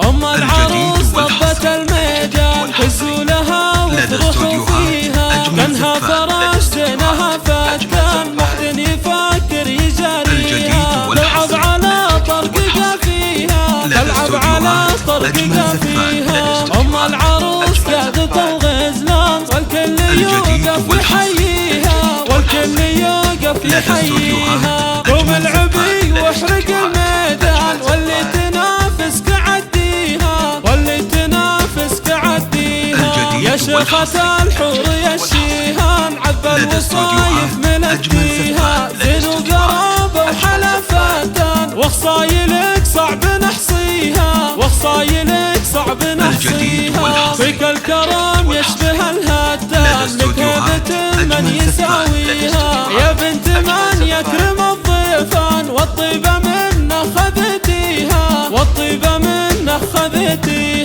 أم العروس ضبت الميدان حزوا لها وافرحوا فيها، كانها فرش زينها فتان ما حد يفكر يجاريها، تلعب على طرقها فيها، تلعب على طرقها فيها. أم العروس قادة الغزلان والكل يوقف يحييها، والكل يوقف يحييها. قوم العبي واحرق الميدان واللي تنافسك عديها، واللي تنافسك عديها. يا شيخة الحور يا الشيهان عبى الوصايف ملكيها، زين وقرابة وحلفاتان وخصايلك صعب نحصيها، وخصايلك صعب نحصيها. فيك الكرم يشبه الهتان لك هيبة من يساويها، يا بنت من يكرم الضيفان والطيبة منه خذتيها، والطيبة منه خذتيها.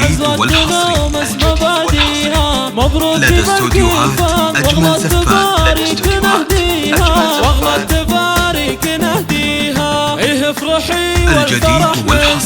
عزوة نغوم اسم باديها مبروك بالكيفان، واغلى تبارك نهديها، واغلى تبارك نهديها. ايه افرحي والفرح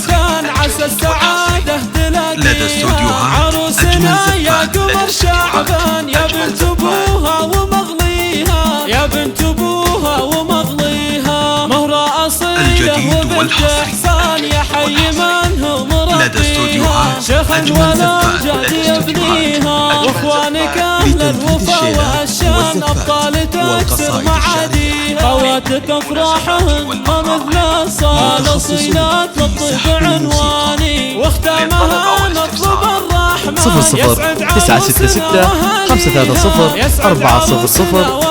كان عسى السعادة تلاقيها. عروسنا يا قمر شعبان يا بنت ابوها ومغليها، يا بنت ابوها ومغليها. مهرة اصيلة وبنت احسان يا حي من هو مربيها، شيخ الولد جاد يبنيها. واخوانك اهل الوفا والشان ابطال تكسر معاديها، خواتك افراحهن ما مثل صال صيلات والطيب عنواني، واختامها نطلب الرحمن 00 966 530 400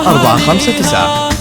459.